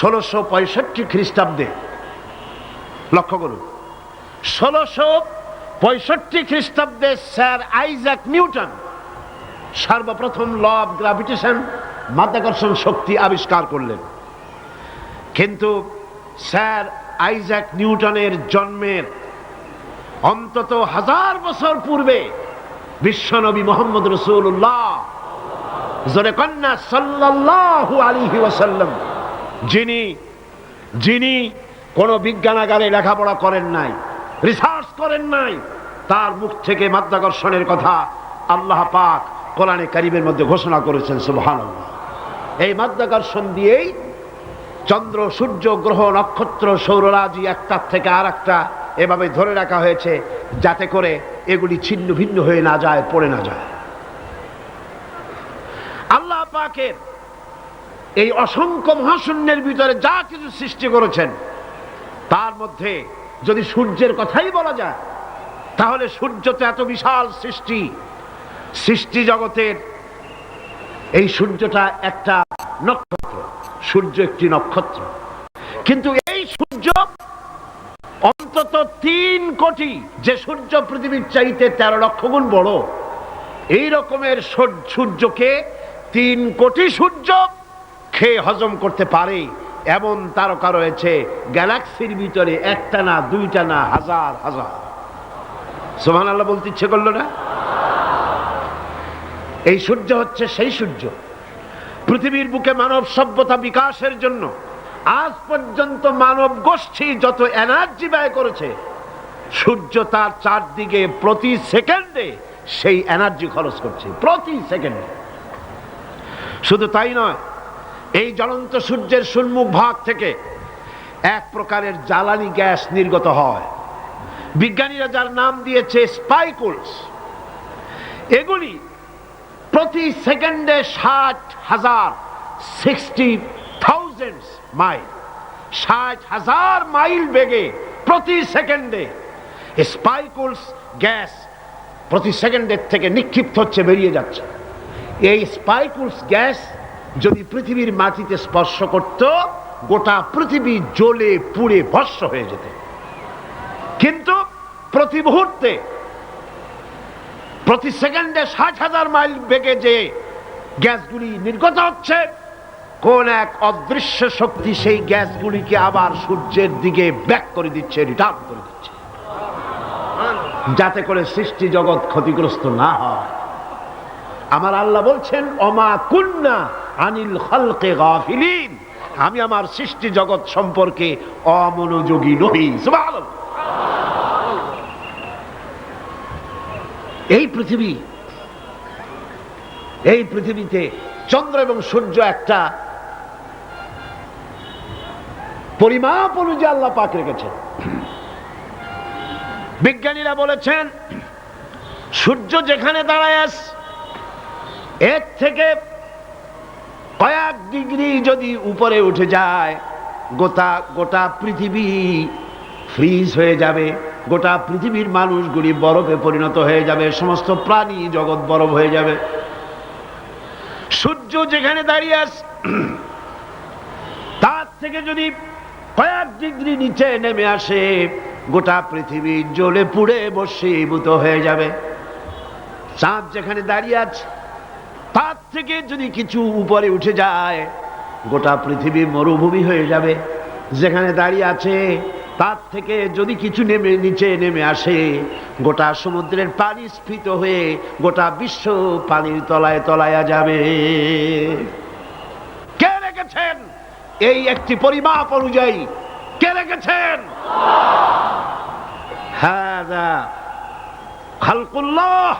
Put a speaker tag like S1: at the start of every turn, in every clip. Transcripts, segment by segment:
S1: 1665 খ্রিস্টাব্দে, লক্ষ্য করুন, 1665 খ্রিস্টাব্দে স্যার আইজাক নিউটন সর্বপ্রথম ল অফ গ্র্যাভিটেশন, মাধ্যাকর্ষণ শক্তি আবিষ্কার করলেন। কিন্তু স্যার আইজাক নিউটনের জন্মের অন্তত 1000 বছর পূর্বে বিশ্বনবী মুহাম্মদ রাসূলুল্লাহ জোরে কন্যা সাল্লাল্লাহু আলাইহি ওয়াসাল্লাম, যিনি কোনো বিজ্ঞানাগারে লেখাপড়া করেন নাই, রিসার্চ করেন নাই, তার মুখ থেকে মাধ্যাকর্ষণের কথা আল্লাহ পাক কোরআনে কারীমের মধ্যে ঘোষণা করেছেন। সুবহানাল্লাহ। এই মাধ্যাকর্ষণ দিয়েই চন্দ্র, সূর্য, গ্রহ, নক্ষত্র, সৌররাজি একটার থেকে আর একটা এভাবে ধরে রাখা হয়েছে, যাতে করে এগুলি ছিন্ন ভিন্ন হয়ে না যায়, পড়ে না যায়। আল্লাহ পাকের এই অসংখ্য মহাশূন্যের ভিতরে যা কিছু সৃষ্টি করেছেন, তার মধ্যে যদি সূর্যের কথাই বলা যায়, তাহলে সূর্য তো এত বিশাল সৃষ্টি জগতের। এই সূর্যটা একটা নক্ষত্র, সূর্য একটি নক্ষত্র, কিন্তু এই সূর্য অন্তত 3 কোটি, যে সূর্য পৃথিবীর চাইতে 13 লক্ষ গুণ বড়, এই রকমের সূর্যকে 3 কোটি সূর্য খেয়ে হজম করতে পারে এমন তারকা রয়েছে গ্যালাক্সির ভিতরে, একটা না, দুইটা না, হাজার হাজার। সুবহানাল্লাহ বলতে ইচ্ছে করলো না? এই সূর্য হচ্ছে সেই সূর্য। পৃথিবীর বুকে মানব সভ্যতা বিকাশের জন্য আজ পর্যন্ত মানব গোষ্ঠী যত এনার্জি ব্যয় করেছে, সূর্য তার চারদিকে প্রতি সেকেন্ডে সেই এনার্জি খরচ করছে, প্রতি সেকেন্ডে। শুধু তাই নয়, এই জ্বলন্ত সূর্যের সম্মুখ ভাগ থেকে এক প্রকারের জ্বালানি গ্যাস নির্গত হয়, বিজ্ঞানীরা যার নাম দিয়েছে স্পাইকুলস। এগুলি প্রতি সেকেন্ডে 60,000 মাইল, 60,000 মাইল বেগে প্রতি সেকেন্ডে স্পাইকুলস গ্যাস প্রতি সেকেন্ডের থেকে নিক্ষিপ্ত হচ্ছে, বেরিয়ে যাচ্ছে। এই স্পাইকুলস গ্যাস যদি পৃথিবীর মাটিতে স্পর্শ করত, গোটা পৃথিবী জ্বলে পুড়ে ভস্ম হয়ে যেত। কিন্তু প্রতি মুহূর্তে, প্রতি সেকেন্ডে 60,000 মাইল বেগে যে গ্যাসগুলি নির্গত হচ্ছে, কোন এক অদৃশ্য শক্তি সেই গ্যাসগুলিকে আবার সূর্যের দিকে ব্যাক করে দিচ্ছে, রিটার্ন করে দিচ্ছে, যাতে করে সৃষ্টি জগৎ ক্ষতিগ্রস্ত না হয়। আমার আল্লাহ বলছেন, ওমা কুন্না আনিল খালকি গাফিলিন, আমি আমার সৃষ্টি জগৎ সম্পর্কে অমনোযোগী নই। সুবহানাল্লাহ। এই পৃথিবীতে চন্দ্র এবং সূর্য একটা পরিমাপ অনুযায়ী আল্লাহ পাক রেখেছেন। বিজ্ঞানীরা বলেছেন, সূর্য যেখানে দাঁড়ায় আছে, এর থেকে কয়েক ডিগ্রি যদি উপরে উঠে যায়, গোটা পৃথিবী ফ্রিজ হয়ে যাবে, গোটা পৃথিবীর মানুষগুলি বরফে পরিণত হয়ে যাবে, সমস্ত প্রাণী জগৎ বরফ হয়ে যাবে। সূর্য যেখানে দাঁড়িয়ে আছে, তার থেকে যদি কয়েক ডিগ্রি নিচে নেমে আসে, গোটা পৃথিবী জ্বলে পুড়ে ভস্মীভূত হয়ে যাবে। চাঁদ যেখানে দাঁড়িয়ে আছে, তার থেকে যদি কিছু উপরে উঠে যায়, গোটা পৃথিবী মরুভূমি হয়ে যাবে। যেখানে দাঁড়িয়ে আছে, তার থেকে যদি কিছু নিচে নেমে আসে, গোটা সমুদ্রের পানি স্ফীত হয়ে গোটা বিশ্ব পানির তলায় তলায়া যাবে। কে রেখেছেন এই একটি পরিমাপ অনুযায়ী? কে রেখেছেন? হাযা খালকুল্লাহ।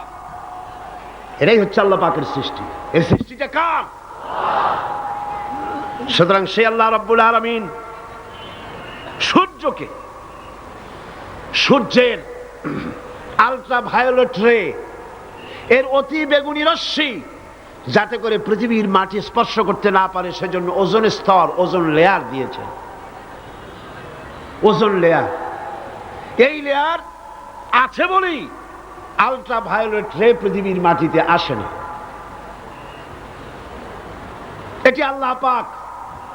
S1: এটাই হচ্ছে আল্লাহ পাকের সৃষ্টি। এই সৃষ্টিটা কার? সুতরাং সে আল্লাহ রাব্বুল আলামিন সূর্যকে, সূর্যের আল্ট্রাভায়োলেট রে, এর অতি বেগুনি রশ্মি, যাতে করে পৃথিবীর মাটি স্পর্শ করতে না পারে, সেজন্য ওজোন স্তর, ওজোন লেয়ার দিয়েছে। ওজোন লেয়ার, এই লেয়ার আছে বলেই আল্ট্রাভায়োলেট রে পৃথিবীর মাটিতে আসে না। এটি আল্লাহ পাক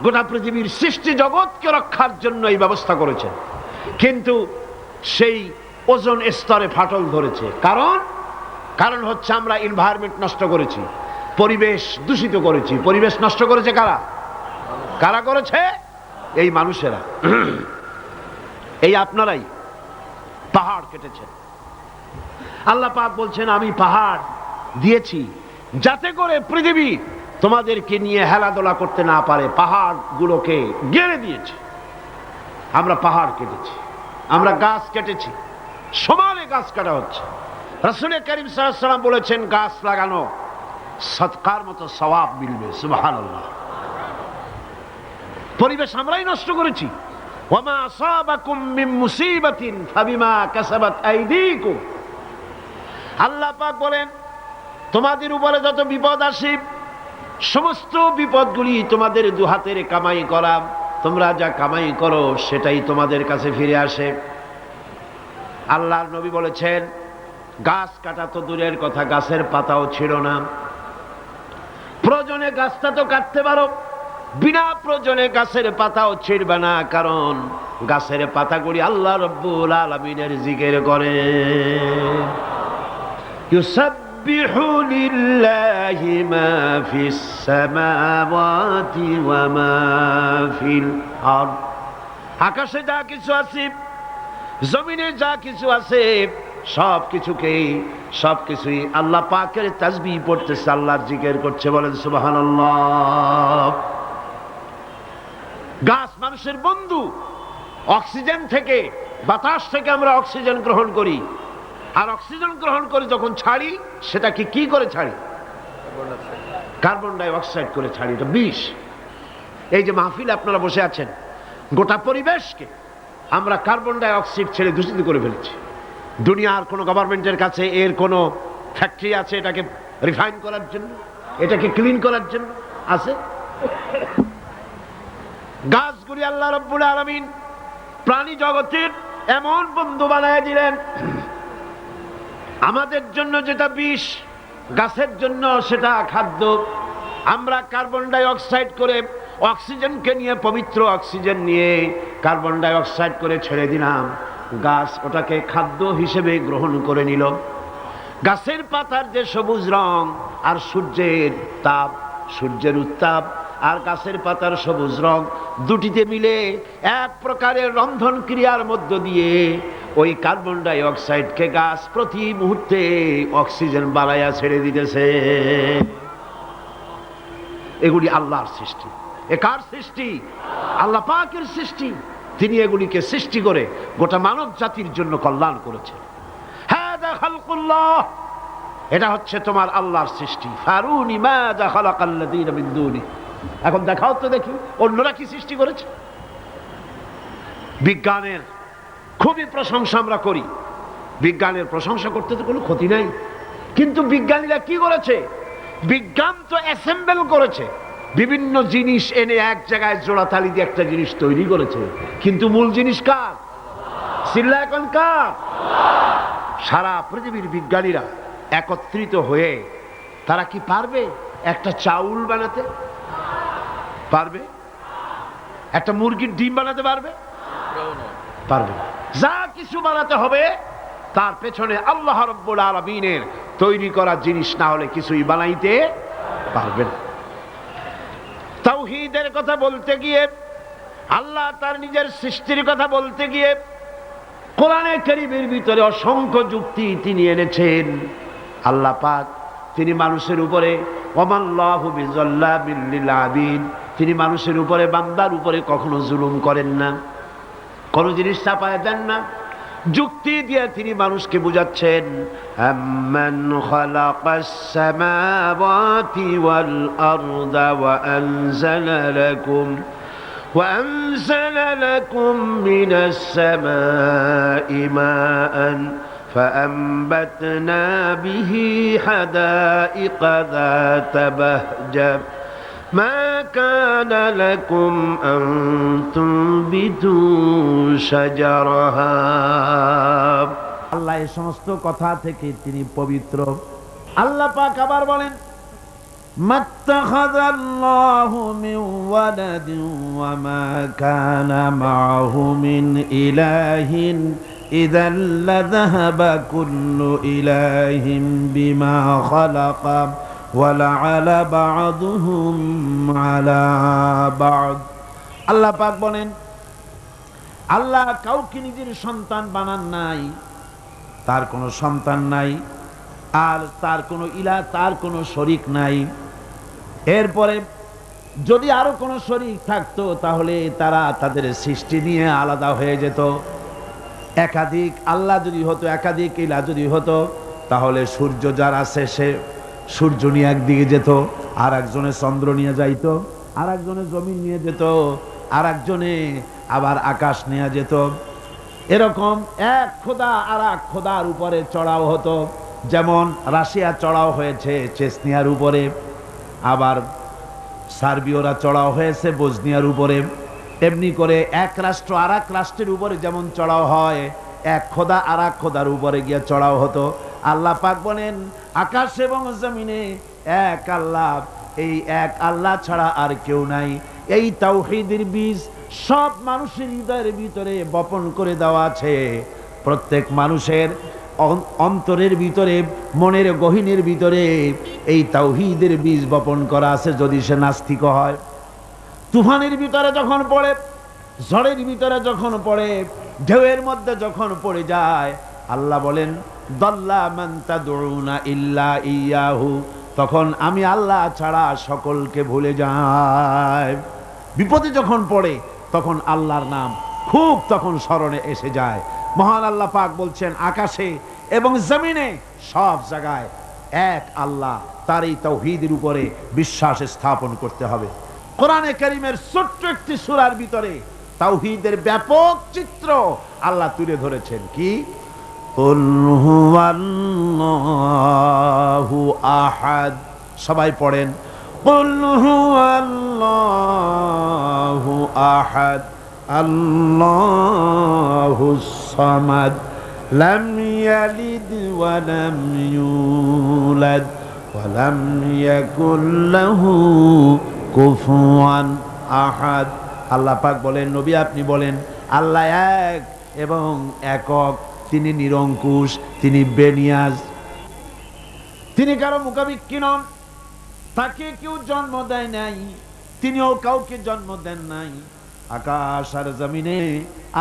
S1: গোটা পৃথিবীর সৃষ্টি জগৎকে রক্ষার জন্য এই ব্যবস্থা করেছেন, কিন্তু সেই ওজোন স্তরে ফাটল ধরেছে। কারণ হচ্ছে আমরা এনভায়রনমেন্ট নষ্ট করেছি, পরিবেশ দূষিত করেছি। পরিবেশ নষ্ট করেছে কারা করেছে? এই মানুষেরা। এই আপনারাই পাহাড় কেটেছেন। আল্লাহ পাক বলছেন আমি পাহাড় দিয়েছি যাতে করে পৃথিবী তোমাদেরকে নিয়ে হেলাদোলা করতে না পারে। পাহাড় গুলোকে গেড়ে দিয়েছি। আমরা পাহাড় কেটেছি, আমরা গাছ কেটেছি, সমানে গাছ কাটা হচ্ছে। রাসূল করিম সাল্লাল্লাহু আলাইহি ওয়াসাল্লাম বলেছেন গাছ লাগানো সদকার মতো সওয়াব মিলবে। সুবহানাল্লাহ। পরিবেশ আমরাই নষ্ট করেছি। ওয়ামা আসাবাকুম মিন মুসিবাতিন ফাবিমা কাসাবাত আইদিকুম। আল্লাহ পাক বলেন তোমাদের উপরে যত বিপদ আসে সমস্ত বিপদগুলি তোমাদের দুহাতের কামাই করা, তোমরা যা কামাই করো সেটাই তোমাদের কাছে ফিরে আসে। আল্লাহর নবী বলেছেন গাছ কাটা তো দূরের কথা, গাছের পাতাও ছিল না। প্রয়োজনে গাছটা তো কাটতে পারো, বিনা প্রয়োজনে গাছের পাতাও ছিঁড়বে না, কারণ গাছের পাতাগুলি আল্লাহ রাব্বুল আলামিনের জিকির করে। ইউসাব্বিহু লিল্লাহি মা ফিস সামাওয়াতি ওয়া মা ফিল আরদ। আকাশে যা কিছু আছে, জমিনে যা কিছু আছে, সবকিছুই আল্লাহ পাকের তাসবিহ পড়তেছে, আল্লাহর জিকির করছে। বলেন সুবহানাল্লাহ। গাছ মানুষের বন্ধু। অক্সিজেন থেকে, বাতাস থেকে আমরা অক্সিজেন গ্রহণ করি, আর অক্সিজেন গ্রহণ করে যখন ছাড়ি সেটাকে কি করে ছাড়ি? কার্বন ডাই অক্সাইড করে ছাড়ি। এটা বিষ। এই যে মাহফিলে আপনারা বসে আছেন, গোটা পরিবেশকে আমরা কার্বন ডাই অক্সাইড ছেড়ে দূষিত করে ফেলেছি। দুনিয়ার কোন গভর্নমেন্টের কাছে এর কোন ফ্যাক্টরি আছে এটাকে রিফাইন করার জন্য, এটাকে ক্লিন করার জন্য আছে? গাছগুলি আল্লাহ রাব্বুল আলামিন প্রাণী জগতের এমন বন্ধু বানায় দিলেন, আমাদের জন্য যেটা বিষ গাছের জন্য সেটা খাদ্য। আমরা কার্বন ডাই অক্সাইড করে অক্সিজেনকে নিয়ে, পবিত্র অক্সিজেন নিয়ে কার্বন ডাই অক্সাইড করে ছেড়ে দিলাম, গাছ ওটাকে খাদ্য হিসেবে গ্রহণ করে নিল। গাছের পাতার যে সবুজ রং আর সূর্যের তাপ, সূর্যের উত্তাপ আর গাছের পাতার সবুজ রং দুটিতে মিলে এক প্রকারের রন্ধন ক্রিয়ার মধ্য দিয়ে ওই কার্বন ডাই অক্সাইডকে গাছ প্রতি মুহূর্তে অক্সিজেন বাড়াইয়া ছেড়ে দিতেছে। এগুলি আল্লাহর সৃষ্টি। এ কার সৃষ্টি? আল্লাহ পাকের সৃষ্টি। তিনি এগুলিকে সৃষ্টি করে গোটা মানব জাতির জন্য কল্যাণ করেছেন। হাদা খালকুল্লাহ, এটা হচ্ছে তোমার আল্লাহর সৃষ্টি। ফারুনি মাযা খালাকাল্লাযীনা মিন দুনি। এখন দেখাও তো দেখি অন্যরা কি সৃষ্টি করেছে। বিজ্ঞানের খুবই প্রশংসা আমরা করি, বিজ্ঞানের প্রশংসা করতে তো কোনো ক্ষতি নাই, কিন্তু বিজ্ঞানীরা কি করেছে? বিজ্ঞান তো অ্যাসেম্বল করেছে, বিভিন্ন জিনিস এনে এক জায়গায় জোড়াতালি দিয়ে একটা জিনিস তৈরি করেছে, কিন্তু মূল জিনিস কার? চিল্লা এখন কার? সারা পৃথিবীর বিজ্ঞানীরা একত্রিত হয়ে তারা কি পারবে একটা চাউল বানাতে? পারবে? একটা মুরগির ডিম বানাতে পারবে? পারবে না। যা কিছু বানাতে হবে তার পেছনে আল্লাহ রাব্বুল আলামিনের তৈরি করা জিনিস না হলে কিছুই বানাইতে পারবে না। তাওহীদের কথা বলতে গিয়ে, আল্লাহ তার নিজের সৃষ্টির কথা বলতে গিয়ে কোরআনে কারীমের ভিতরে অসংখ্য যুক্তি তিনি এনেছেন। আল্লাহ পাক তিনি মানুষের উপরে ওয়ামাল্লাহু বিযাল্লামিল লিল আবিদ, তিনি মানুষের উপরে, বান্দার উপরে কখনো জুলুম করেন না, কোন জিনিস চাপায় দেন না। যুক্তি দিয়ে তিনি মানুষকে বুঝাচ্ছেন, আম্মান খালাকাস সামাওয়াতি ওয়াল আরদা ওয়া আনজালা লাকুম মিনাস সামাই মাআন فأنبتنا به حدائق ذات بهجة ما كان لكم أن تنبتوا شجرها। আল্লাহ এই সমস্ত কথা থেকে তিনি পবিত্র। আল্লাহ পাক আবার বলেন,
S2: মাত্তাখাযাল্লাহু মিন ওয়ালাদিন ওয়া মা কানা মা'হু মিন ইলাহিন ইযাল লাযাহাবা কুল্লু ইলাহিন বিমা খালাকা ওয়া লা'আলা বা'দুহুম আলা বা'দ। আল্লাহ পাক বলেন, আল্লাহ কাউকে নিজের সন্তান বানান নাই, তার কোনো সন্তান নাই, আর তার কোনো ইলাহ, তার কোনো শরীক নাই। এরপরে যদি আরো কোনো শরীক থাকতো তাহলে তারা তাদের সৃষ্টি নিয়ে আলাদা হয়ে যেত। একাধিক আল্লাহ যদি হতো, একাধিক ইলাহ যদি হতো, তাহলে সূর্য যার আছে সে সূর্য নিয়ে একদিকে যেত, আর একজনে চন্দ্র নিয়ে যাইতো, আর একজনে জমিন নিয়ে যেত, আর একজনে আবার আকাশ নিয়ে যেত। এরকম এক খোদা আর এক খোদার উপরে চড়াও হতো। যেমন রাশিয়া চড়াও হয়েছে চেচনিয়ার উপরে, আবার সার্বিয়রা চড়াও হয়েছে বসনিয়ার উপরে। এমনি করে এক রাষ্ট্র আর এক রাষ্ট্রের উপরে যেমন চড়াও হয়, এক খোদা আর এক খোদার উপরে গিয়ে চড়াও হতো। আল্লাহ পাক বলেন, আকাশ এবং জমিনে এক আল্লাহ, এই এক আল্লাহ ছাড়া আর কেউ নাই। এই তাওহীদের বীজ সব মানুষের হৃদয়ের ভিতরে বপন করে দেওয়া আছে। প্রত্যেক মানুষের অন্তরের ভিতরে, মনের গহীনের ভিতরে এই তাওহীদের বীজ বপন করা আছে। যদি সে নাস্তিক হয়, তুফানের ভিতরে যখন পড়ে, ঝড়ের ভিতরে যখন পড়ে, ঢেউয়ের মধ্যে যখন পড়ে যায়, আল্লাহ বলেন, দাল্লা মান তাদউনা ইল্লা ইয়াহু, তখন আমি আল্লাহ ছাড়া সকলকে ভুলে যাই। বিপদে যখন পড়ে তখন আল্লাহর নাম খুব তখন স্মরণে এসে যায়। মহান আল্লাহ পাক বলছেন, আকাশে এবং জমিনে সব জায়গায় এক আল্লাহ, তার এই তাওহীদের উপরে বিশ্বাস স্থাপন করতে হবে। কোরআনে কারীমের ছোট্ট একটি সূরার ভিতরে তাওহীদের ব্যাপক চিত্র আল্লাহ তুলে ধরেছেন। কি? কুল হুয়াল্লাহু আহাদ। সবাই পড়েন, কুল হুয়াল্লাহু আহাদ আল্লাহুস সামাদ লাম ইয়ালিদ ওয়া লাম ইউলাদ ওয়া লাম ইয়াকুল লাহু কুফুয়ান আহাদ। আল্লাহ পাক বলেন, নবী আপনি বলেন, আল্লাহ এক এবং একক, তিনি নিরঙ্কুশ, তিনি বেনিয়াজ, তিনি কারো মুখাপেক্ষী নন, তাকে কেউ জন্ম দেয় নাই, তিনিও কাউকে জন্ম দেন নাই। আকাশ আর জমিনে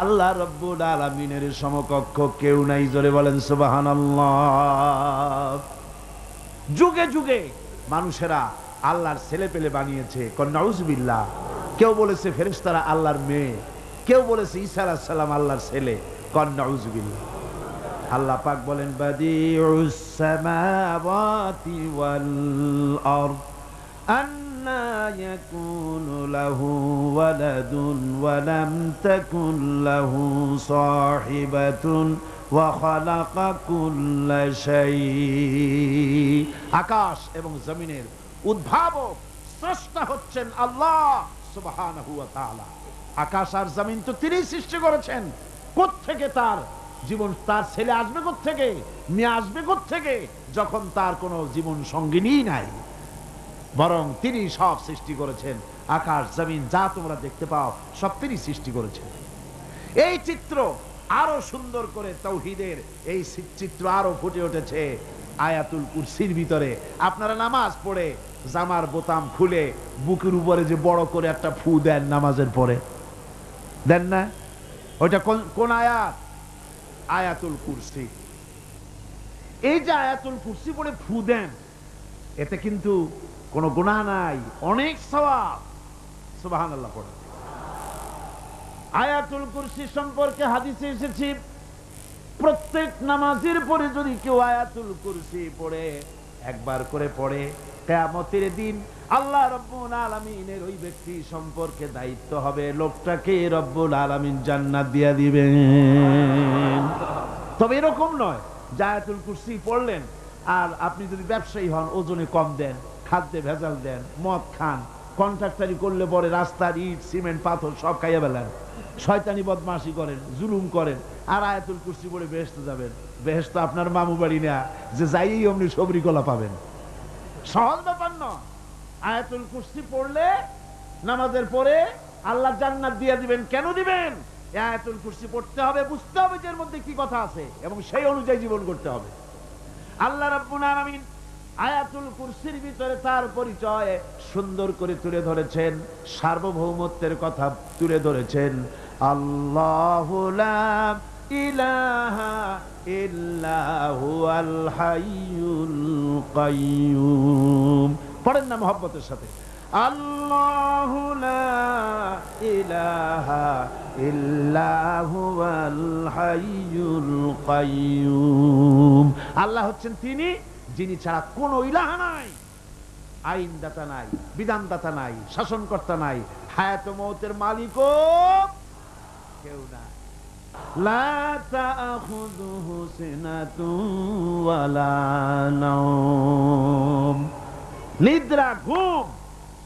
S2: আল্লাহ রব্বুল আলামিনের সমকক্ষ কেউ নাই। জোরে বলেন সুবহানাল্লাহ। যুগে যুগে মানুষেরা আল্লাহর ছেলে পেলে বানিয়েছে, নাউজুবিল্লাহ। কেউ বলেছে ফেরেশতারা আল্লাহর মেয়ে, কেউ বলেছে ঈসা আলাইহিস সালাম আল্লাহর ছেলে, নাউজুবিল্লাহ। আল্লাহ পাক বলেন, বাদিউস সামাওয়াতি ওয়াল আরদ আন্না ইয়াকুনু লাহু ওয়ালাদুন ওয়া লাম তাকুন লাহু সাহিবাতুন ওয়া খালাকা কুল্লা শাই। আকাশ এবং জমিনের উদ্ভাবক, স্রষ্টা হচ্ছেন আল্লাহ সুবহানাহু ওয়া তাআলা। আকাশ আর জমিন তো তিনি সৃষ্টি করেছেন। কোত্থেকে তার জীবন, তার ছেলে আসবে কোত্থেকে, মেয়ে আসবে কোত্থেকে, যখন তার কোনো জীবন সঙ্গিনী নাই? বরং তিনি সব সৃষ্টি করেছেন। আকাশ জমিন যা তোমরা দেখতে পাও সব তিনি সৃষ্টি করেছেন। এই চিত্র আরো সুন্দর করে তাওহীদের এই চিত্র আরো ফুটে উঠেছে আয়াতুল কুরসির ভিতরে। আপনারা নামাজ পড়ে জামার বোতাম খুলে বুকের উপরে যে বড় করে একটা ফু দেন নামাজের পরে, দেন না? ওইটা কোন আয়াত? আয়াতুল কুরসি। এই যে আয়াতুল কুরসি পড়ে ফু দেন, এতে কিন্তু কোনো গুনাহ নাই, অনেক সওয়াব। সুবহানাল্লাহ পড়ে। আয়াতুল কুরসি সম্পর্কে হাদিসে এসেছে, প্রত্যেক নামাজের পরে যদি কেউ আয়াতুল কুরসি পড়ে, একবার করে পড়ে, কিয়ামতের দিন আল্লাহ রব্বুল আলামিনের ওই ব্যক্তি সম্পর্কে দায়িত্ব হবে, লোকটাকে রব্বুল আলামিন জান্নাত দিয়ে দিবেন। তবে এরকম নয় যে আয়াতুল কুরসি পড়লেন আর আপনি যদি ব্যবসায়ী হন, ওজনে কম দেন, খাদ্যে ভেজাল দেন, মদ খান, কন্ট্রাক্টারি করলে পরে রাস্তার ইট সিমেন্ট পাথর সব খাইয়া ফেলেন, শয়তানি বদমাশি করেন, জুলুম করেন, আর আয়াতুল কুরসি পড়ে বেহেশতে যাবেন। বেহেশত আপনার মামু বাড়ি না যে যাইই অমনি সবরি কলা পাবেন। সহজ ব্যাপার না।
S1: আয়াতুল কুরসি পড়লে নামাজের পরে আল্লাহ জান্নাত দিয়ে দিবেন। কেন দিবেন? আয়াতুল কুরসি পড়তে হবে, বুঝতে হবে যে এর মধ্যে কি কথা আছে এবং সেই অনুযায়ী জীবন করতে হবে। আল্লাহ রাব্বুল আলামিন আয়াতুল কুরসির ভিতরে তার পরিচয় সুন্দর করে তুলে ধরেছেন, সার্বভৌমত্বের কথা তুলে ধরেছেন। আল্লাহু লা ইলাহা ইল্লা হুয়াল হাইয়ুল কাইয়্যুম। পড়েন না মহব্বতের সাথে, আল্লাহু লা ইলাহা ইল্লা হুয়াল হাইয়ুল কাইয়্যুম। আল্লাহ হচ্ছেন তিনি যিনি ছাড়া কোনো ইলাহা নাই, আইনদাতা নাই, বিধানদাতা নাই, শাসনকর্তা নাই, হায়াত ও মওতের মালিকও কেউ নাই। লা তাখুযুহু সিনাতুন ওয়ালা নাওম। নিদ্রা, ঘুম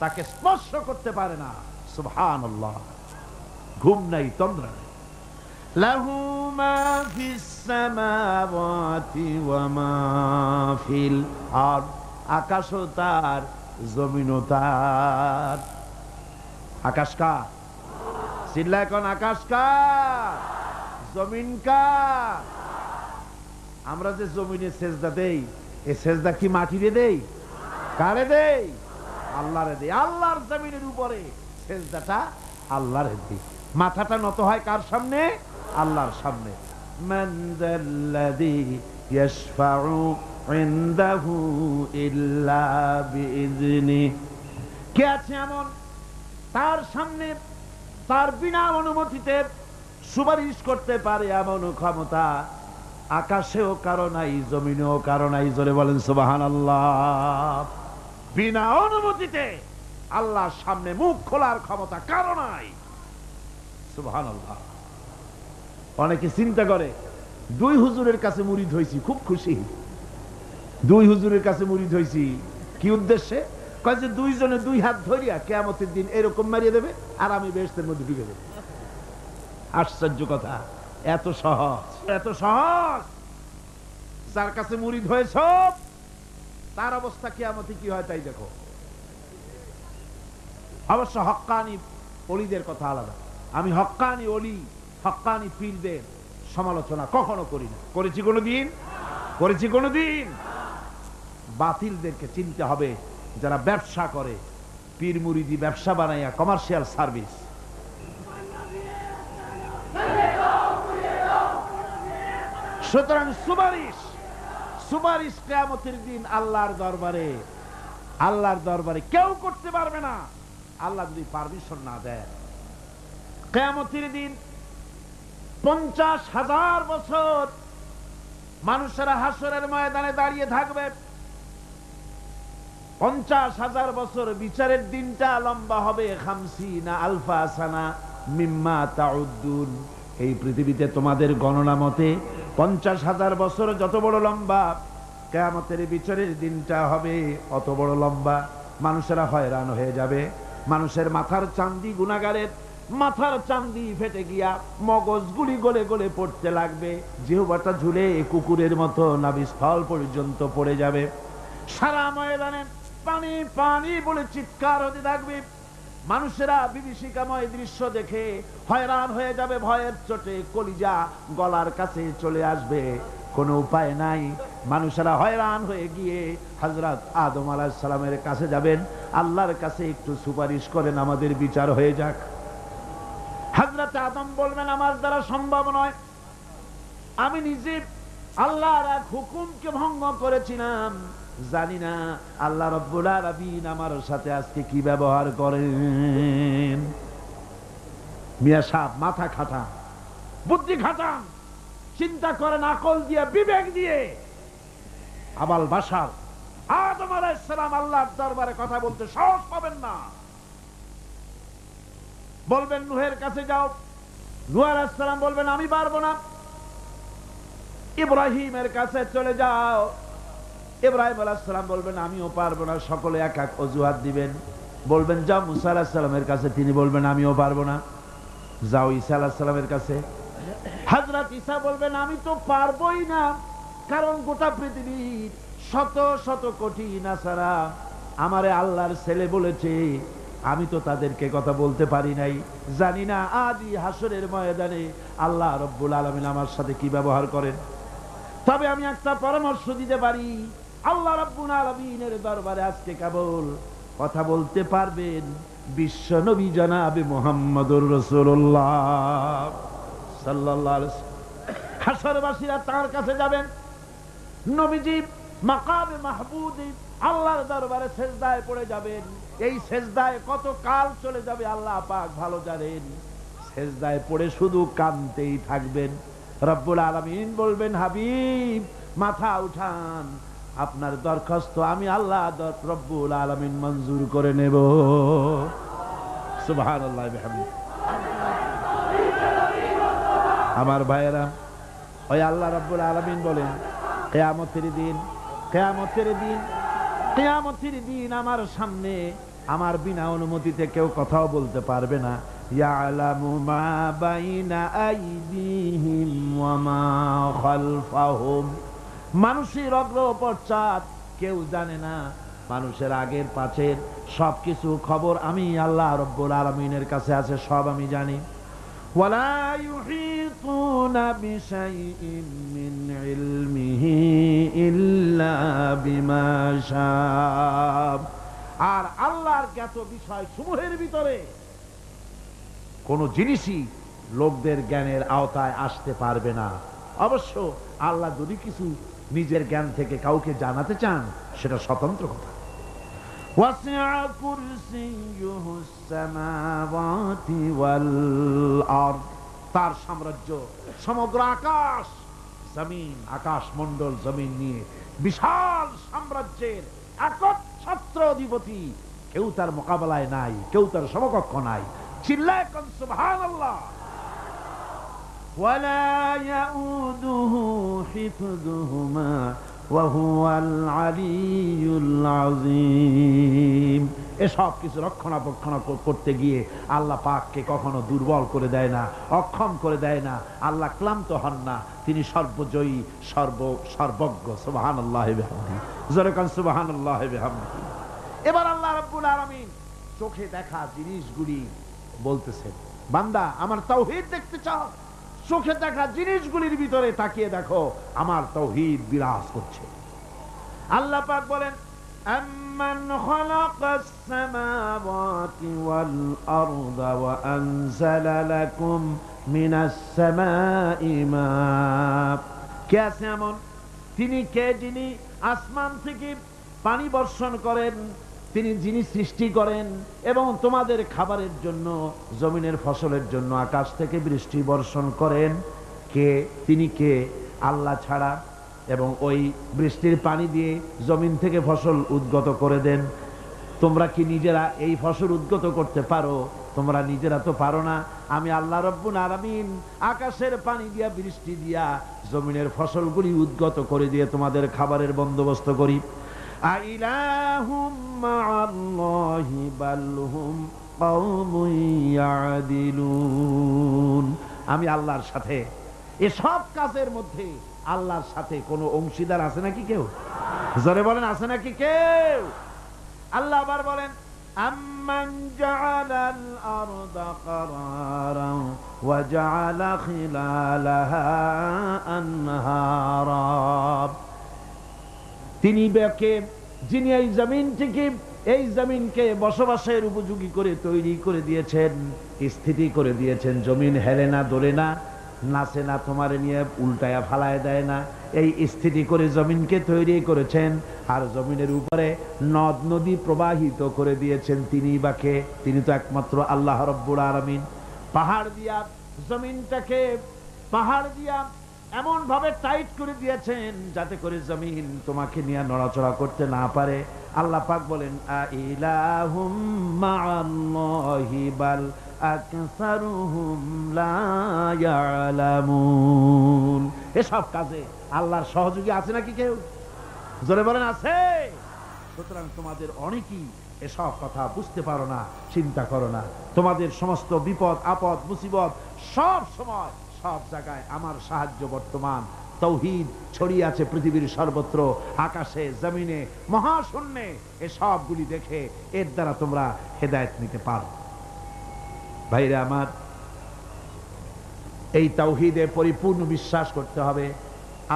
S1: তাকে স্পর্শ করতে পারে না। সুবহানাল্লাহ। ঘুম নাই, তন্দ্রা নাই। লাহু মা ফিস সামাওয়াতি ওয়া মা ফিল আরদ। আকাশও তার, জমিনও তার। আকাশ কার? চিল্লায় কোন আকাশ কার? জমিন কার? আমরা যে জমিনে সেজদা দেই, এই সেজদা কি মাটিরে দেই? কারে দেই? আল্লাহরে দেই। আল্লাহর জমিনের উপরে সেজদাটা আল্লাহরে দেই। মাথাটা নত হয় কার সামনে? আল্লাহর সামনে। মান যাল্লাযী ইয়াশফাউ ইনদাহু ইল্লা বিইযনিহি। কে আছে এমন তার সামনে তার বিনা অনুমতিতে সুপারিশ করতে পারে এমন ক্ষমতা আকাশেও কারো নাই, জমিনেও কারো নাই। জোরে বলেন সুবহানাল্লাহ। বিনা অনুমতিতে আল্লাহর সামনে মুখ খোলার ক্ষমতা কারো নাই। সুবহানাল্লাহ। অনেকে চিন্তা করে দুই হুজুরের কাছে মুরিদ হইছি, খুব খুশি। দুই হুজুরের কাছে মুরিদ হইছি, কি উদ্দেশ্যে? কয় যে দুইজনে দুই হাত ধরিয়া কিয়ামতের দিন এরকম মারিয়ে দেবে আর আমি বেহেশতের মধ্যে ঢুকে দেব। আশ্চর্য কথা, এত সহজ, এত সহজ। যার কাছে মুরিদ হয়েছ তার অবস্থা কিয়ামতে কি হয় তাই দেখো। অবশ্য হক্কানি ওলিদের কথা আলাদা। আমি হক্কানি ওলি, হক্কানি পীরদের সমালোচনা কখনো করি না। করেছি কোনোদিন? করেছি কোনোদিন? বাতিলদেরকে চিনতে হবে যারা ব্যবসা করে, পীর মুরিদি ব্যবসা বানাইয়া কমার্শিয়াল সার্ভিস। সুতরাং সুপারিশ, সুপারিশ কিয়ামতের দিন আল্লাহর দরবারে, আল্লাহর দরবারে কেউ করতে পারবে না আল্লাহ যদি পারমিশন না দেয়। কিয়ামতের দিন 50,000 বছর মানুষেরা হাসরের ময়দানে দাঁড়িয়ে থাকবে। 50,000 বছর বিচারের দিনটা লম্বা হবে 50 আলফা সানা মিম্মা তাউদ্দুন। এই পৃথিবীতে তোমাদের গণনা মতে 50,000 বছর যত বড় লম্বা, কিয়ামতের বিচারের দিনটা হবে অত বড় লম্বা। মানুষেরা হয়রান হয়ে যাবে। মানুষের মাথার চান্দি, গুনাহগারের মাথার চান্দি ফেটে গিয়া মগজগুলি গলে গলে পড়তে লাগবে। জিহ্বাটা ঝুলে কুকুরের মতো নাভিস্থল পর্যন্ত পড়ে যাবে। সারা ময়দানে পানি পানি বলে চিৎকার হতে থাকবে। মানুষেরা বিভীষিকাময় দৃশ্য দেখে হয়রান হয়ে যাবে। ভয়ের চোটে কলিজা গলার কাছে চলে আসবে। কোনো উপায় নাই। মানুষেরা হয়রান হয়ে গিয়ে হযরত আদম আলাইহিস সালামের কাছে যাবেন, আল্লাহর কাছে একটু সুপারিশ করেন আমাদের বিচার হয়ে যাক। হযরত আদম বলবেন আমার দ্বারা সম্ভব নয়। আমি নিজে আল্লাহর এক হুকুমকে ভঙ্গ করেছিলাম, জানি না আল্লাহ রাব্বুল আলামিন আমার সাথে আজকে কি ব্যবহার করেন। মিয়া সাহেব মাথা খাটান, বুদ্ধি খাটান, চিন্তা করেন আকল দিয়ে, বিবেক দিয়ে। আবাল বাশার আদম আলাইহিস সালাম আল্লাহর দরবারে কথা বলতে সাহস পাবেন না। বলবেন নূহের কাছে যাও, নূহ আলাইহিস সালাম বলবেন আমি পারবো না। ইব্রাহিমের কাছে চলে যাও, ইব্রাহিম আলাইহিস সালাম বলবেন আমিও পারবো না। সকলে এক এক অজুহাত দিবেন। বলবেন যাও মুসা আলাইহিস সালামের কাছে, তিনি বলবেন আমিও পারবো না। যাও ঈসা আলাইহিস সালামের কাছে, হযরত ঈসা বলবেন আমি তো পারবোই না, কারণ গোটা পৃথিবীর শত শত কোটি নাসারা
S2: আমারে আল্লাহর ছেলে বলেছে, আমি তো তাদেরকে কথা বলতে পারি নাই, জানি না আদি হাসরের ময়দানে আল্লাহ রব্বুল আলামিন আমার সাথে কি ব্যবহার করেন। তবে আমি একটা পরামর্শ দিতে পারি, আল্লাহ রাব্বুল আলামিনের দরবারে আজকে কেবল কথা বলতে পারবেন বিশ্ব নবী জনাবে মুহাম্মদুর রাসূলুল্লাহ সাল্লাল্লাহু আলাইহি ওয়াসাল্লাম। হাসরবাসীরা তার কাছে যাবেন, নবীজি মাকামে মাহমুদে আল্লাহর দরবারে সেজদায় পড়ে যাবেন। এই সেজদায় কত কাল চলে যাবে আল্লাহ পাক ভালো জানেন। সেজদায় পড়ে শুধু কাঁদতেই থাকবেন। রব্বুল আলামিন বলবেন, হাবিব মাথা উঠান, আপনার দরখাস্ত আমি আল্লাহ রব্বুল আলামিন মঞ্জুর করে নেব। সুবহানাল্লাহ বিহামদিহি। আমার ভাইয়েরা, ওই আল্লাহ রব্বুল আলামিন বলেন, কিয়ামতের দিন, কিয়ামতের দিন, কিয়ামতের দিন আমার সামনে আমার বিনা অনুমতিতে কেউ কথাও বলতে পারবে না। ইয়ালামু মা বাইনা আইদিহিম ওয়া মা খালফাহুম। মানুষের অগ্র পশ্চাৎ কেউ জানে না, মানুষের আগের পাশের সবকিছু খবর আমি আল্লাহ রব্বুল আলামিনের কাছে আছে, সব আমি জানি। ওয়ালা ইউহিতুনা বিশাইইন মিন ইলমিহি ইল্লা বিমা শাআ। আর আল্লাহর জ্ঞাত বিষয় সমূহের ভিতরে কোন জিনিসই লোকদের জ্ঞানের আওতায় আসতে পারবে না। অবশ্য আল্লাহ যদি কিছু নিজের জ্ঞান থেকে কাউকে জানাতে চান, সেটা স্বতন্ত্র কথা। ওয়াসিআ কুরসিয়ুহুস সামাওয়াতি ওয়াল আরদ। তার সাম্রাজ্য সমগ্র আকাশ জমিন, আকাশ মণ্ডল জমিন নিয়ে বিশাল সাম্রাজ্যের একচ্ছত্র অধিপতি। কেউ তার মোকাবেলায় নাই, কেউ তার সমকক্ষ নাই। চিল্লায় কোন সুবহানাল্লাহ। ওয়ালা ইয়াউদুহু হিফযুহুমা ওয়া হুয়াল আলিয়্যুল আযীম। এসব কিছু রক্ষণাবেক্ষণ করতে গিয়ে আল্লাহ পাককে কখনো দুর্বল করে দেয় না, অক্ষম করে দেয় না। আল্লাহ ক্লান্ত হন না, তিনি সর্বজয়ী, সর্বজ্ঞ। সুবহানাল্লাহি বিহামদিহি। জোরে কোন সুবহানাল্লাহি বিহামদিহি। এবার আল্লাহ রাব্বুল আলামিন চোখে দেখা জিনিসগুলি বলতেছেন, বান্দা আমার তাওহীদ দেখতে চাও, চোখে দেখা জিনিসগুলির ভিতরে তাকিয়ে দেখো, আমার তাওহীদ বিরাজ করছে। আল্লাহ পাক বলেন, আম্মান খালাকাস সামাওয়াতি ওয়াল আরদা ওয়া আনজালা লাকুম মিনাস সামাই মা। কে আছে এমন? তিনি কে যিনি আসমান থেকে পানি বর্ষণ করেন, তিনি যিনি সৃষ্টি করেন এবং তোমাদের খাবারের জন্য, জমিনের ফসলের জন্য আকাশ থেকে বৃষ্টি বর্ষণ করেন। কে? তিনি কে? আল্লাহ ছাড়া। এবং ওই বৃষ্টির পানি দিয়ে জমিন থেকে ফসল উদ্গত করে দেন। তোমরা কি নিজেরা এই ফসল উদ্গত করতে পারো? তোমরা নিজেরা তো পারো না। আমি আল্লাহ রাব্বুল আলামিন আকাশের পানি দিয়া, বৃষ্টি দিয়া জমিনের ফসলগুলি উদ্গত করে দিয়ে তোমাদের খাবারের বন্দোবস্ত করি। আইলাহুম মাআল্লাহি বাল হুম কওমুন ইয়াদিলুন। আমি আল্লাহর সাথে এসব কাজের মধ্যে আল্লাহর সাথে কোনো অংশীদার আছে নাকি কেউ? জোরে বলেন, আছে নাকি কেউ? আল্লাহ আবার বলেন, আম্মান জাআলাল আরদা কারারান ওয়া জাআলা খিলালাহা আনহারা। তিনি কে? যিনি এই জমিনকে বসবাসের উপযোগী করে তৈরি করে দিয়েছেন, স্থিতি করে দিয়েছেন। জমিন হেলে না, দোলে না, নাচে না, তোমার নিয়ে উল্টায়া ফালায় দেয় না। এই স্থিতি করে জমিনকে তৈরি করেছেন। আর জমিনের উপরে নদ নদী প্রবাহিত করে দিয়েছেন তিনি বা কে? তিনি তো একমাত্র আল্লাহ রাব্বুল আলামিন। পাহাড় দিয়া জমিনটাকে, পাহাড় দিয়া এমন ভাবে টাইট করে দিয়েছেন যাতে করে জমিন তোমাকে নিয়ে নড়াচড়া করতে না পারে। আল্লাহ পাক বলেন, আইলাহুম মাআল্লাহি বাল আকসারুহুম লা ইয়ালামুন। এসব কাজে আল্লাহর সহযোগী আছে নাকি কেউ? জোরে বলেন, আছে। সুতরাং তোমাদের অনেকেই এসব কথা বুঝতে পারো না, চিন্তা করো না। তোমাদের সমস্ত বিপদ আপদ মুসিবত সব সময় সব জায়গায় আমার সাহায্য বর্তমান। তাওহীদ ছড়িয়ে আছে পৃথিবীর সর্বত্র, আকাশে, জমিনে, মহাশূন্যে। এই সবগুলি দেখে এর দ্বারা তোমরা হেদায়েত নিতে পারো। ভাইরা আমার, এই তাওহীদে পরিপূর্ণ বিশ্বাস করতে হবে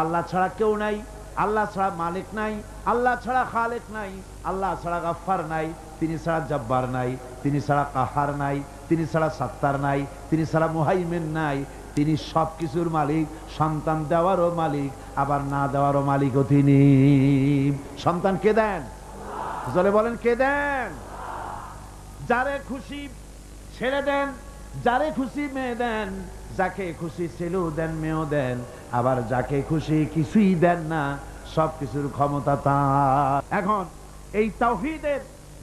S2: আল্লাহ ছাড়া কেউ নাই, আল্লাহ ছাড়া মালিক নাই, আল্লাহ ছাড়া খালেক নাই, আল্লাহ ছাড়া গাফফার নাই, তিনি ছাড়া জব্বার নাই, তিনি ছাড়া কাহার নাই, তিনি ছাড়া সাত্তার নাই, তিনি ছাড়া মুহাইমিন নাই। তিনি সবকিছুর মালিক, সন্তান দেওয়ারও মালিক, আবার না দেওয়ারও মালিকও তিনি। সন্তান কে দেন? জোরে বলেন, কে দেন? যারে খুশি ছেড়ে দেন, যারে খুশি মেয়ে দেন, যাকে খুশি ছেলেও দেন, মেয়েও দেন, আবার যাকে খুশি কিছুই দেন না। সবকিছুর ক্ষমতা তার। এখন এই তাওহীদের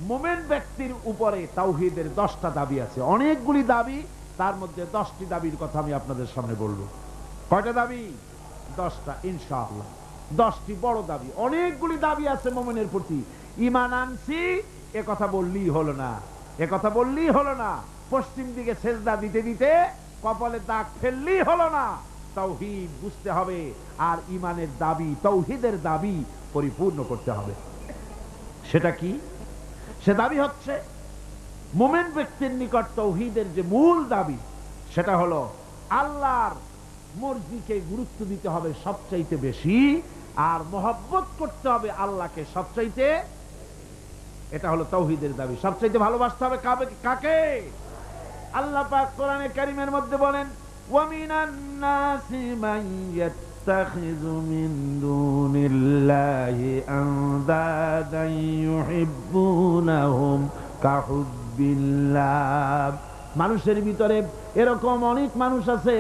S2: মুমিন ব্যক্তির উপরে তাওহীদের 10টা দাবি আছে, অনেকগুলি দাবি, তার মধ্যে 10টি দাবির কথা আমি আপনাদের সামনে বলবো। কয়টা দাবি? 10টা ইনশাআল্লাহ। 10টি বড় দাবি, অনেকগুলি দাবি আছে মুমিনের প্রতি। ঈমান আনছি এ কথা বললেই হলো না, এ কথা বললেই হলো না। পশ্চিম দিকে সেজদা দিতে দিতে কপালে দাগ ফেললেই হলো না। তাওহীদ বুঝতে হবে, আর ঈমানের দাবি, তাওহীদের দাবি পরিপূর্ণ করতে হবে। সেটা কি? সে দাবি হচ্ছে মুমিন ব্যক্তির নিকট তাওহীদের যে মূল দাবি, সেটা হলো আল্লাহর মর্জিকে গুরুত্ব দিতে হবে সবচাইতে বেশি, আর মহব্বত করতে হবে আল্লাহকে সবচাইতে। এটা হলো তাওহীদের দাবি। সবচাইতে ভালোবাসতে হবে কাকে? আল্লাহ পাক কোরআনে কারীমের মধ্যে বলেন, ওয়া মিনান নাসি মান ইয়াত্তাখিযু মিন দুনিল্লাহি আনদাদান ইউহিব্বুনাহুম কাহুব্বিল্লাহ। মানুষের ভিতরে এরকম অনেক মানুষ আছে,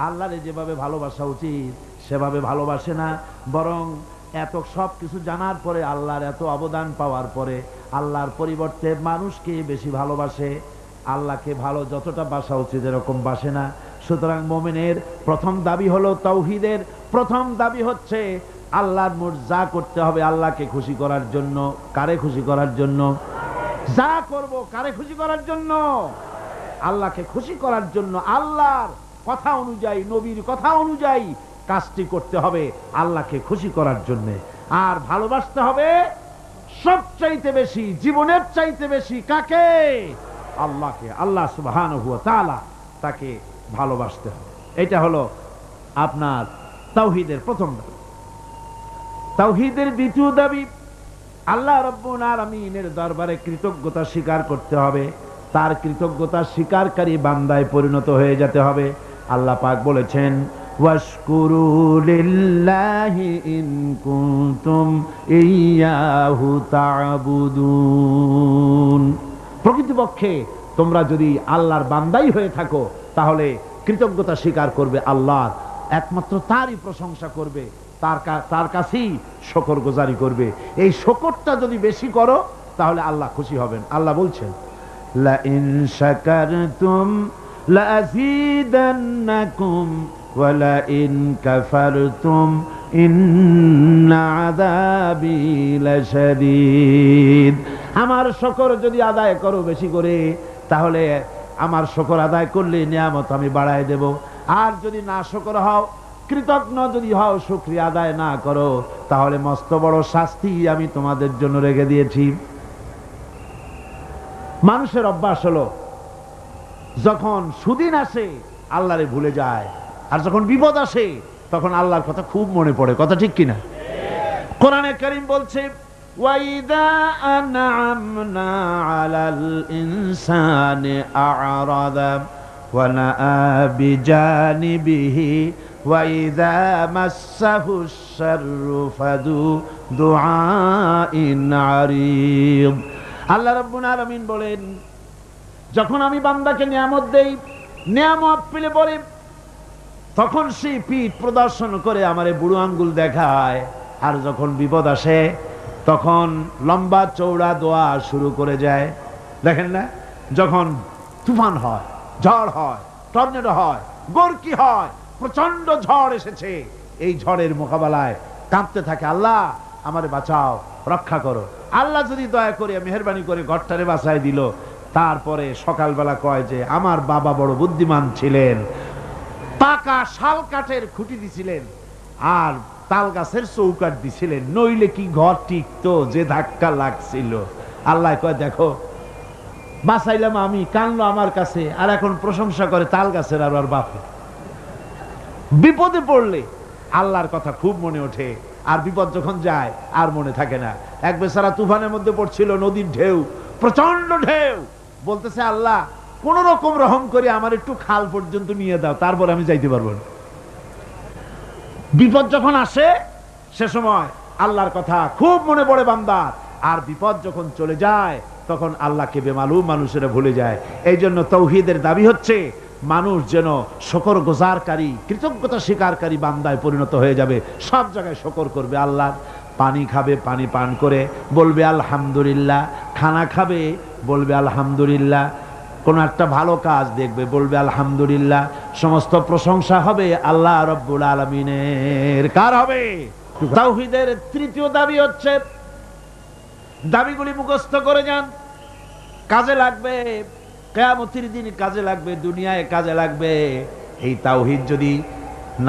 S2: আল্লাহরে যেভাবে ভালোবাসা উচিত সেভাবে ভালোবাসে না, বরং এত সব কিছু জানার পরে, আল্লাহর এত অবদান পাওয়ার পরে আল্লাহর পরিবর্তে মানুষকে বেশি ভালোবাসে, আল্লাহকে ভালো যতটা বাসা উচিত এরকম বাসে না। সুতরাং মুমিনের প্রথম দাবি হলো, তাওহীদের প্রথম দাবি হচ্ছে আল্লাহর যা করতে হবে আল্লাহকে খুশি করার জন্য। কারে খুশি করার জন্য? যা করব কারে খুশি করার জন্য? আল্লাহকে খুশি করার জন্য। আল্লাহর কথা অনুযায়ী, নবীর কথা অনুযায়ী কাজটি করতে হবে আল্লাহকে খুশি করার জন্য। আর ভালোবাসতে হবে সবচাইতে বেশি, জীবনের চাইতে বেশি কাকে? আল্লাহকে। আল্লাহ সুবহানাহু ওয়া তাআলা, তাকে ভালোবাসতে হবে। এটা হলো আপনার তাওহীদের প্রথম দাবি। তাওহীদের দ্বিতীয় দাবি, আল্লাহ রাব্বুল আলামিনের দরবারে কৃতজ্ঞতা স্বীকার করতে হবে, তার কৃতজ্ঞতা স্বীকারকারী বান্দায় পরিণত হয়ে যেতে হবে। আল্লাহ পাক বলেছেন, ওয়াশকুরু লিল্লাহি ইন কুনতুম ইয়্যাহু তা'বুদুন। প্রকৃতপক্ষে তোমরা যদি আল্লাহর বান্দাই হয়ে থাকো, তাহলে কৃতজ্ঞতা স্বীকার করবে আল্লাহর, একমাত্র তারই প্রশংসা করবে, তার কাছেই শুকরগুজারি করবে। এই শুকরটা যদি বেশি করো তাহলে আল্লাহ খুশি হবেন। আল্লাহ বলছেন, লা ইন শাকারতুম লাযীদান্নাকুম ওয়া লা ইন কাফারতুম ইন্না আযাবি লাশাদীদ। আমার শুকর যদি আদায় করো বেশি করে, তাহলে আমার শুকর আদায় করলে নিয়ামত আমি বাড়ায় দেব। আর যদি না শুকর হও, কৃতজ্ঞ যদি হও, শুকরিয়া আদায় না করো, তাহলে মস্ত বড় শাস্তি আমি তোমাদের জন্য রেখে দিয়েছি। মানুষের অভ্যাস হলো যখন সুদিন আসে আল্লাহরে ভুলে যায়, আর যখন বিপদ আসে তখন আল্লাহর কথা খুব মনে পড়ে। কথা ঠিক কিনা? কোরআনে কারীম বলছে, ওয়াইদা আনআমনা আলাল ইনসানি আ'রাদা ওয়া নাআ বিজানিবিহি ওয়াইদা মাসসাহুশ শাররু ফাদু দুআইন আরিদ। আল্লাহ রাব্বুল আলামিন বলেন, যখন আমি বান্দাকে নিয়ামত দেই, নিয়ামত পেলে পরে তখন সে পিঠ প্রদর্শন করে আমারে বুড়ো আঙ্গুল দেখায়, আর যখন বিপদ আসে তখন লম্বা চৌড়া দোয়া শুরু করে যায়। দেখেন না, যখন তুফান হয়, ঝড় হয়, টর্নেডো হয়, গর্কি হয়, প্রচন্ড ঝড় এসেছে, এই ঝড়ের মোকাবেলায় কাঁপতে থাকে, আল্লাহ আমারে বাঁচাও, রক্ষা করো। আল্লাহ যদি দয়া করে মেহেরবানি করে ঘরটারে বাঁচায় দিল, তারপরে সকালবেলা কয় যে আমার বাবা বড় বুদ্ধিমান ছিলেন, পাকা শাল কাঠের খুঁটি দিছিলেন, আর তাল গাছের চৌকাঠ দিছিলেন, নইলে কি ঘর টিকতো, যে ধাক্কা লাগছিল। আল্লাহ কয় দেখো বাঁচাইলাম আমি, কানলো আমার কাছে, আর এখন প্রশংসা করে তাল গাছের আর ওর বাপে। বিপদে পড়লে আল্লাহর কথা খুব মনে ওঠে, আর বিপদ যখন যায় আর মনে থাকে না। এক বেচারা তুফানের মধ্যে পড়ছিল, নদীর ঢেউ, প্রচন্ড ঢেউ, বলতেছে আল্লাহ কোন রকম রহম করে আমার একটু খাল পর্যন্ত নিয়ে দাও, তারপর আমি যাইতে পারবো না। বিপদ যখন আসে সে সময় আল্লাহর কথা খুব মনে পড়ে বান্দার, আর বিপদ যখন চলে যায় তখন আল্লাহকে বেমালুম মানুষেরা ভুলে যায়। এই জন্য তাওহীদের দাবি হচ্ছে মানুষ যেন শকর গুজারকারী, কৃতজ্ঞতা স্বীকারকারী বান্দায় পরিণত হয়ে যাবে, সব জায়গায় শকর করবে আল্লাহর। পানি খাবে, পানি পান করে বলবে আলহামদুলিল্লাহ, খানা খাবে বলবে আলহামদুলিল্লাহ, কোন একটা ভালো কাজ দেখবে বলবে আলহামদুলিল্লাহ। সমস্ত প্রশংসা হবে আল্লাহ রাব্বুল আলামিনের। কার হবে? তাওহীদের তৃতীয় দাবি হচ্ছে, দাবিগুলি মুখস্থ করে যান, কাজে লাগবে, কিয়ামতের দিন কাজে লাগবে, দুনিয়ায় কাজে লাগবে। এই তাওহীদ যদি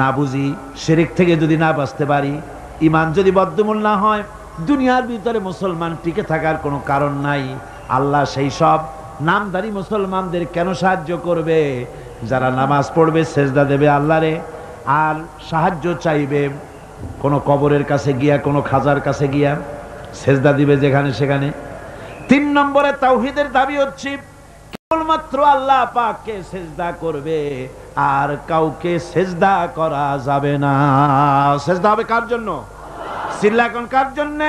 S2: না বুঝি, শিরক থেকে যদি না বাঁচতে পারি, ঈমান যদি বদ্ধমূল না হয়, দুনিয়ার ভিতরে মুসলমান টিকে থাকার কোনো কারণ নাই। আল্লাহ সেই সব নামধারী মুসলমানদের কেন সাহায্য করবে? যারা নামাজ পড়বে, সেজদা দেবে আল্লাহরে, আর সাহায্য চাইবে কোনো কবরের কাছে গিয়া, কোনো খাজার কাছে গিয়া সেজদা দিবে যেখানে সেখানে। 3 নম্বরে তাওহীদের দাবি হচ্ছে কেবলমাত্র আল্লাহ পাককে সেজদা করবে, আর কাউকে সেজদা করা যাবে না। সেজদা হবে কার জন্য? চিল্লা এখন কার জন্য?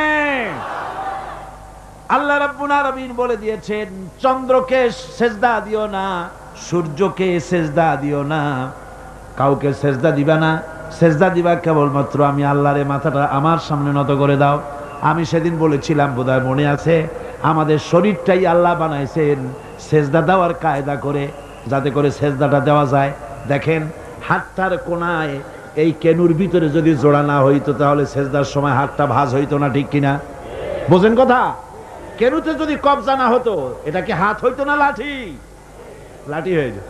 S2: আল্লাহ রাব্বুল আলামিন বলে দিয়েছেন, চন্দ্রকে সেজদা দিও না, সূর্যকে সেজদা দিও না, কাউকে সেজদা দিবা না। সেজদা দিবা কেবলমাত্র আমি আল্লাহরে, মাথাটা আমার সামনে নত করে দাও। আমি সেদিন বলেছিলাম, বোধহয় মনে আছে, আমাদের শরীরটাই আল্লাহ বানাইছেন সেজদা দেওয়ার কায়দা করে, যাতে করে সেজদাটা দেওয়া যায়। দেখেন হাতটার কোনায় এই কেনুর ভিতরে যদি জোড়া না হইতো তাহলে সেজদার সময় হাতটা ভাঁজ হইতো না, ঠিক কিনা? বোঝেন কথা? কেনুতে যদি কবজা না হতো, এটা কি হাত হইতো না লাঠি? লাঠি হয়ে যেত।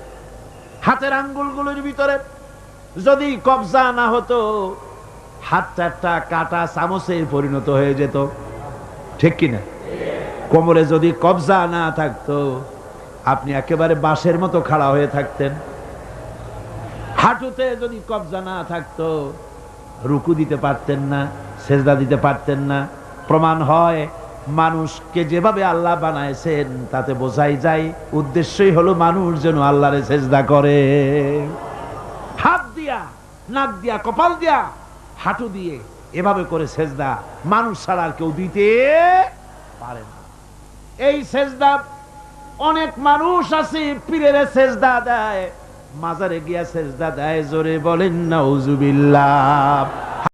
S2: হাতের আঙ্গুলগুলোর ভিতরে যদি কবজা না হতো, হাতটা একটা কাটা চামচে পরিণত হয়ে যেত, ঠিক কিনা? কোমরে যদি কবজা না থাকতো, আপনি একেবারে বাঁশের মতো খাড়া হয়ে থাকতেন। হাঁটুতে যদি কবজা না থাকতো, রুকু দিতে পারতেন না, সেজদা দিতে পারতেন না। প্রমাণ হয় মানুষকে যেভাবে আল্লাহ বানাইছেন তাতে বোঝাই যায় উদ্দেশ্যই হলো মানুষ যেন আল্লাহরে সেজদা করে। হাত দিয়া, নাক দিয়া, কপাল দিয়া, হাঁটু দিয়ে এভাবে করে সেজদা মানুষ ছাড়া আর কেউ দিতে পারে না। এই সেজদা অনেক মানুষ আছে পীরের সেজদা দেয়, মাজারে গিয়া সেজদা দেয়, জোরে বলেন নাউজুবিল্লাহ।